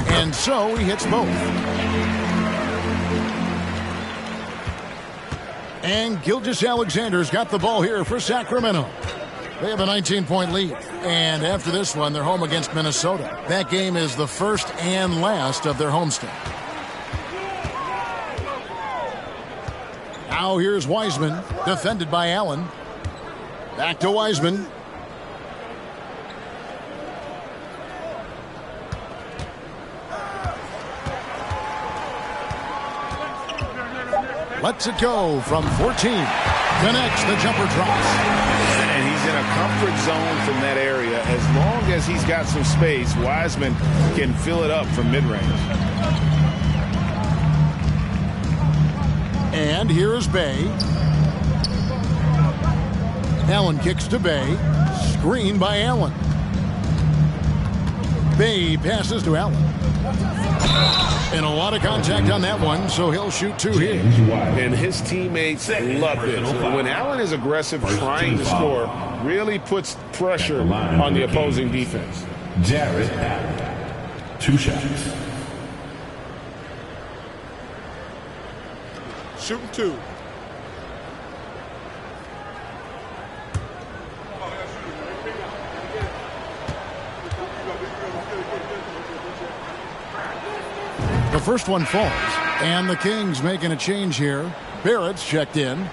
And so he hits both. And Gilgeous-Alexander's got the ball here for Sacramento. They have a 19-point lead. And after this one, they're home against Minnesota. That game is the first and last of their homestand. Now here's Wiseman, defended by Allen. Back to Wiseman. Lets it go from 14. Connects, the jumper drops. And he's in a comfort zone from that area. As long as he's got some space, Wiseman can fill it up from mid-range. And here's Bey. Allen kicks to Bay. Screen by Allen. Bay passes to Allen. And a lot of contact on that one, so he'll shoot 2 here. And his teammates love it. When Allen is aggressive, trying to score, really puts pressure on the opposing defense. Jared Allen, 2 shots. Shooting 2. The first one falls, and the Kings making a change here. Barrett's checked in.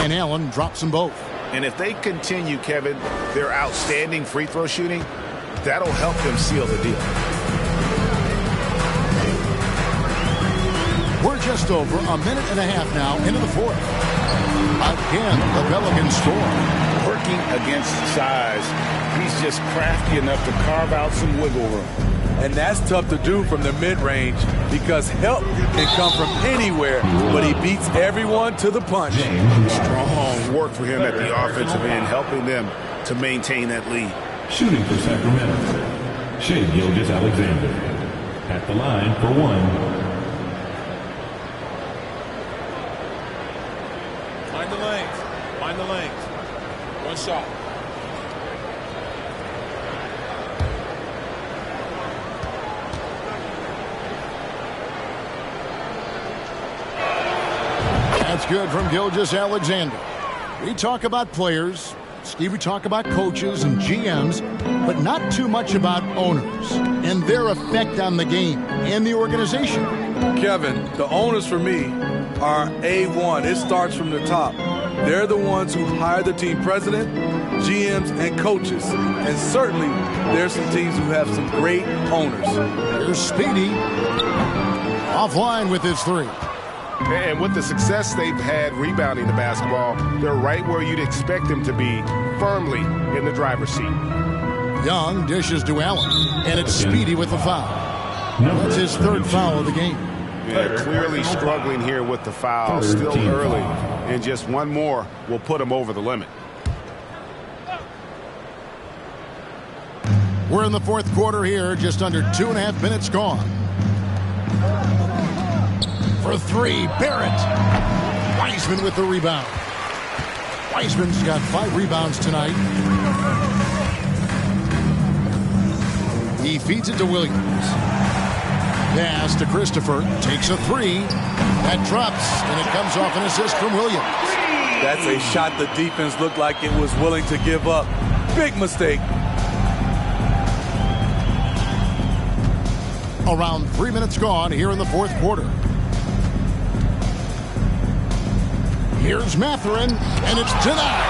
And Allen drops them both. And if they continue, Kevin, their outstanding free throw shooting, that'll help them seal the deal. We're just over a minute and a half now into the fourth. Again, the Pelicans score. Working against size, he's just crafty enough to carve out some wiggle room. And that's tough to do from the mid-range because help can come from anywhere, but he beats everyone to the punch. Strong work for him at the offensive end, helping them to maintain that lead. Shooting for Sacramento, Shea Gilgeous-Alexander. At the line for 1. Find the lanes. Find the lanes. 1 shot. That's good from Gilgeous-Alexander. We talk about players. Steve, we talk about coaches and GMs, but not too much about owners and their effect on the game and the organization. Kevin, the owners for me are A1. It starts from the top. They're the ones who hire the team president, GMs, and coaches. And certainly, there's some teams who have some great owners. Here's Speedy. Offline with his 3. And with the success they've had rebounding the basketball, they're right where you'd expect them to be, firmly in the driver's seat. Young dishes to Allen, and it's Speedy with the foul. That's his 3rd foul of the game. Yeah, clearly struggling here with the foul, still early, and just one more will put him over the limit. We're in the 4th quarter here, just under 2.5 minutes gone. For 3, Barrett. Wiseman with the rebound. Wiseman's got 5 rebounds tonight. He feeds it to Williams. Pass to Christopher. Takes a 3. That drops, and it comes off an assist from Williams. That's a shot the defense looked like it was willing to give up. Big mistake. Around 3 minutes gone here in the 4th quarter. Here's Mathurin, and it's denied.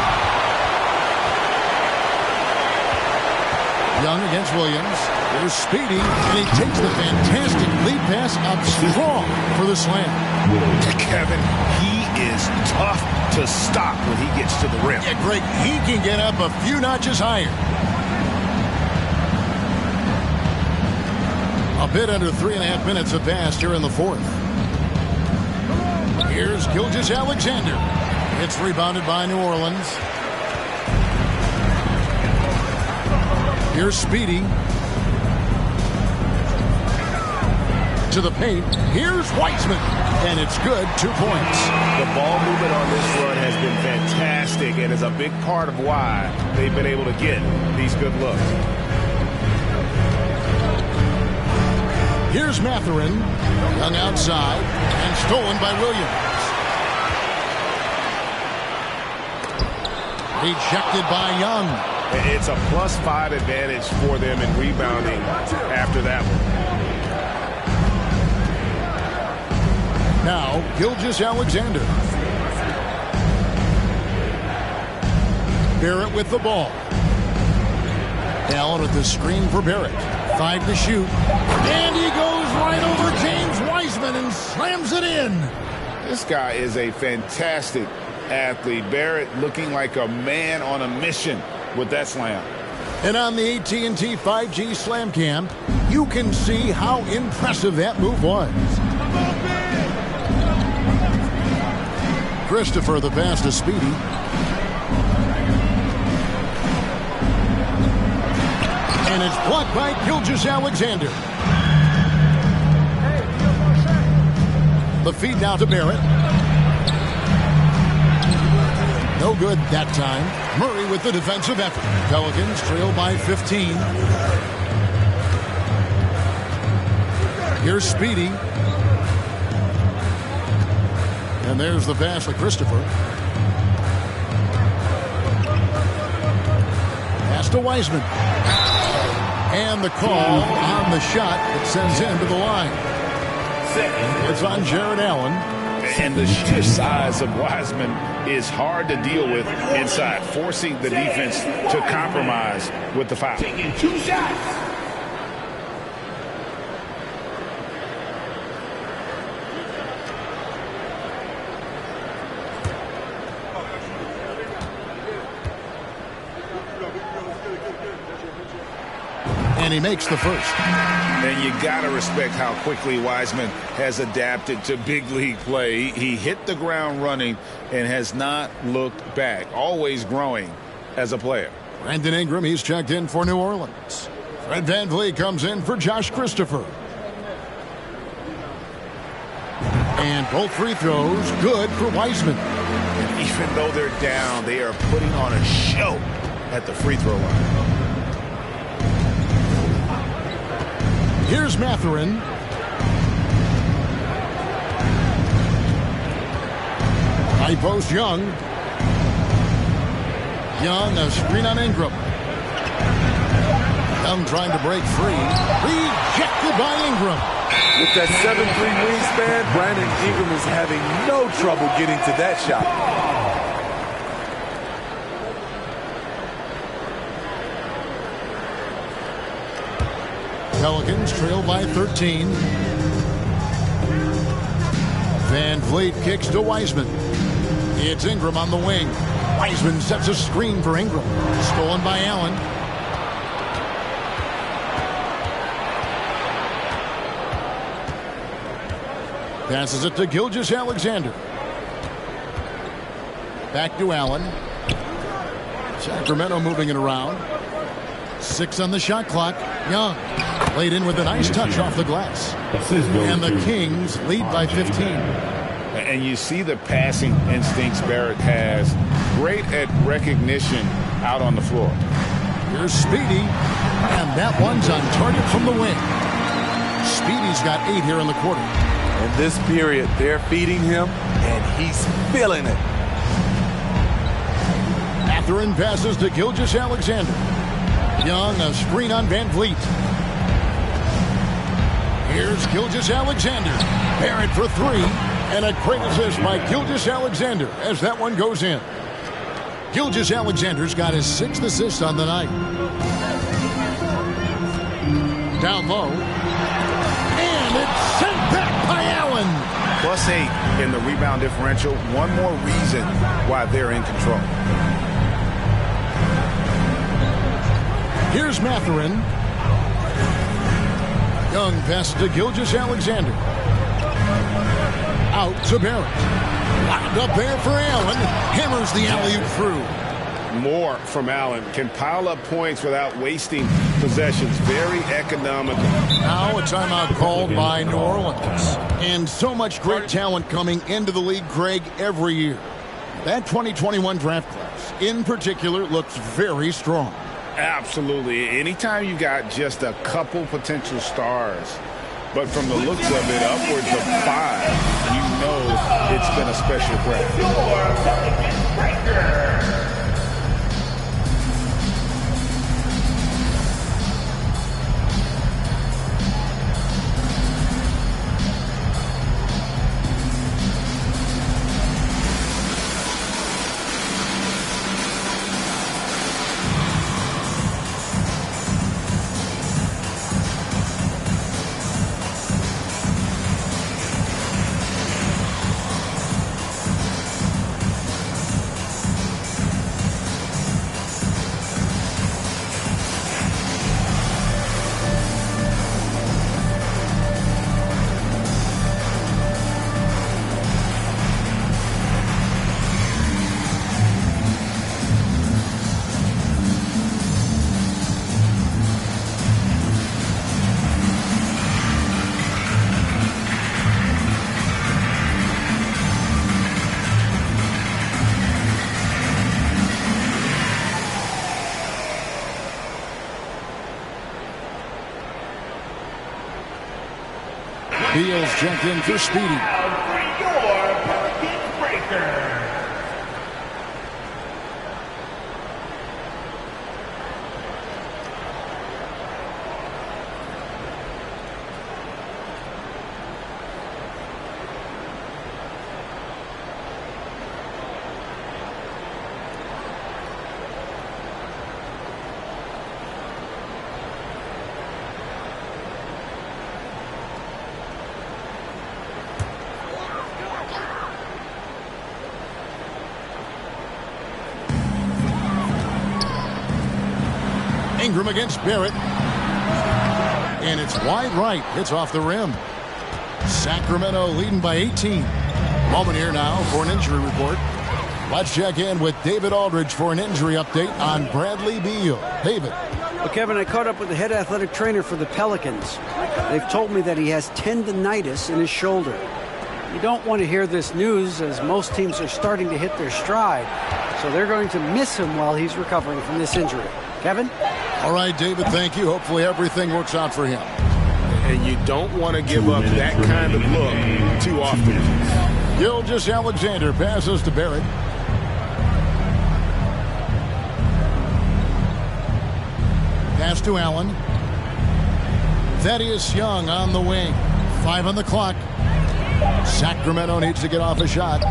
Young against Williams. Here's Speedy, and he takes the fantastic lead pass up strong for the slam. Kevin, he is tough to stop when he gets to the rim. Yeah, Greg, he can get up a few notches higher. A bit under 3.5 minutes have passed here in the 4th. Here's Gilgeous-Alexander. It's rebounded by New Orleans. Here's Speedy. To the paint. Here's Wiseman. And it's good. 2 points. The ball movement on this run has been fantastic and is a big part of why they've been able to get these good looks. Here's Mathurin. Young outside. And stolen by Williams. Rejected by Young. It's a +5 advantage for them in rebounding after that one. Now, Gilgeous-Alexander. Barrett with the ball. Allen with the screen for Barrett. 5 to shoot. And he goes right over James Wiseman and slams it in. This guy is a fantastic athlete. Barrett looking like a man on a mission with that slam. And on the AT&T 5G Slam Cam, you can see how impressive that move was. Christopher, the pass to Speedy. And it's blocked by Gilgeous-Alexander. The feed now to Barrett. No good that time. Murray with the defensive effort. Pelicans trail by 15. Here's Speedy. And there's the pass to Christopher. Pass to Wiseman. And the call on the shot that sends him to the line. It's on Jared Allen. And the sheer size of Wiseman is hard to deal with inside, forcing the defense to compromise with the foul. Taking 2 shots. And he makes the first. And you got to respect how quickly Wiseman has adapted to big league play. He hit the ground running and has not looked back, always growing as a player. Brandon Ingram, he's checked in for New Orleans. Fred VanVleet comes in for Josh Christopher. And both free throws good for Wiseman. And even though they're down, they are putting on a show at the free throw line. Here's Mathurin. High post Young. Young, a screen on Ingram. Young trying to break free. Rejected by Ingram. With that 7'3" wingspan, Brandon Ingram is having no trouble getting to that shot. Pelicans trail by 13. VanVleet kicks to Wiseman. It's Ingram on the wing. Wiseman sets a screen for Ingram. Stolen by Allen. Passes it to Gilgeous-Alexander. Back to Allen. Sacramento moving it around. 6 on the shot clock. Young laid in with a nice touch off the glass. And the Kings lead by 15. And you see the passing instincts Barrett has. Great at recognition out on the floor. Here's Speedy. And that one's on target from the wing. Speedy's got 8 here in the quarter. In this period, they're feeding him, and he's feeling it. Mathurin passes to Gilgeous-Alexander. Young, a screen on VanVleet. Here's Gilgeous-Alexander. Barrett for 3. And a great assist by Gilgeous-Alexander as that one goes in. Gilgeous-Alexander's got his 6th assist on the night. Down low. And it's sent back by Allen. +8 in the rebound differential. One more reason why they're in control. Here's Mathurin. Young pass to Gilgeous-Alexander. Out to Barrett. Locked up there for Allen. Hammers the alley-oop through. More from Allen. Can pile up points without wasting possessions. Very economical. Now a timeout called by New Orleans. And so much great talent coming into the league, Craig, every year. That 2021 draft class, in particular, looks very strong. Absolutely. Anytime you got just a couple potential stars, but from the looks of it, upwards of 5, you know it's been a special draft. Your Pelicans breaker. Beal's checked in for Speedy. For your Pelicans breaker. Ingram against Barrett. And it's wide right. Hits off the rim. Sacramento leading by 18. Moment here now for an injury report. Let's check in with David Aldridge for an injury update on Bradley Beal. David. Well, Kevin, I caught up with the head athletic trainer for the Pelicans. They've told me that he has tendonitis in his shoulder. You don't want to hear this news, as most teams are starting to hit their stride. So they're going to miss him while he's recovering from this injury. Kevin? All right, David, thank you. Hopefully everything works out for him. And you don't want to give up that kind of look too often. Gilgeous-Alexander passes to Barrett. Pass to Allen. Thaddeus Young on the wing. 5 on the clock. Sacramento needs to get off a shot.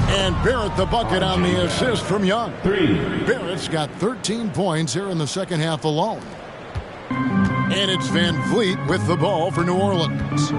And Barrett the bucket on the assist from Young. Barrett's got 13 points here in the second half alone. And it's Van Vliet with the ball for New Orleans.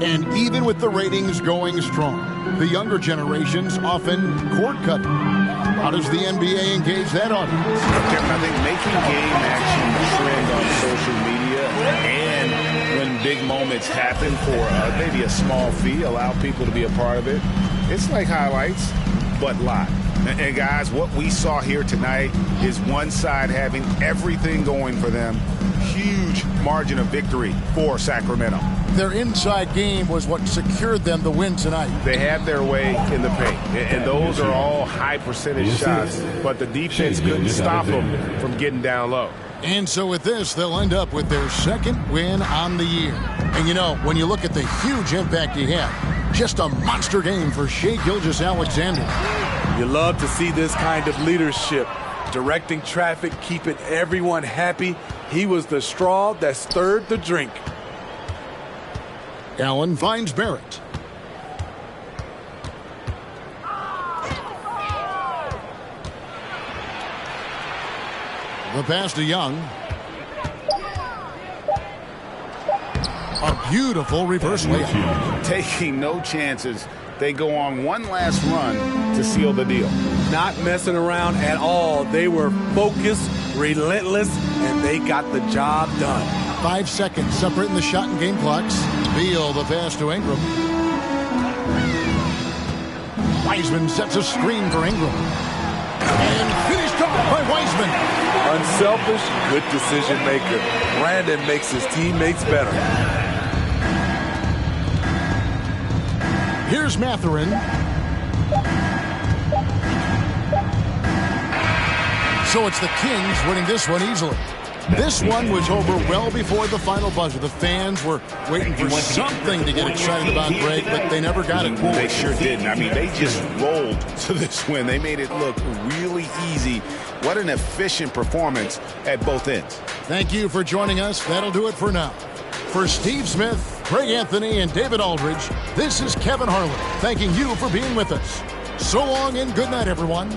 And even with the ratings going strong, the younger generations often cord cut. How does the NBA engage that audience? Kevin, I think making game action trend on social media, and when big moments happen for maybe a small fee, allow people to be a part of it. It's like highlights, but live. And guys, what we saw here tonight is one side having everything going for them. Huge margin of victory for Sacramento. Their inside game was what secured them the win tonight. They had their way in the paint, and those are all high percentage shots, but the defense couldn't stop them from getting down low. And so with this, they'll end up with their second win on the year. And you know, when you look at the huge impact he had, just a monster game for Shai Gilgeous-Alexander. You love to see this kind of leadership, directing traffic, keeping everyone happy. He was the straw that stirred the drink. Allen finds Barrett. The pass to Young. A beautiful reverse layup. Taking no chances. They go on one last run to seal the deal. Not messing around at all. They were focused, relentless, and they got the job done. 5 seconds separating the shot and game clocks. Beal the pass to Ingram. Wiseman sets a screen for Ingram. And finished off by Wiseman. Unselfish, good decision maker. Brandon makes his teammates better. Here's Mathurin. So it's the Kings winning this one easily. This one was over well before the final buzzer. The fans were waiting for something to get excited about, Greg, but they never got it. They sure didn't. I mean, they just rolled to this win. They made it look really easy. What an efficient performance at both ends. Thank you for joining us. That'll do it for now. For Steve Smith, Craig Anthony, and David Aldridge, this is Kevin Harlan thanking you for being with us. So long and good night, everyone.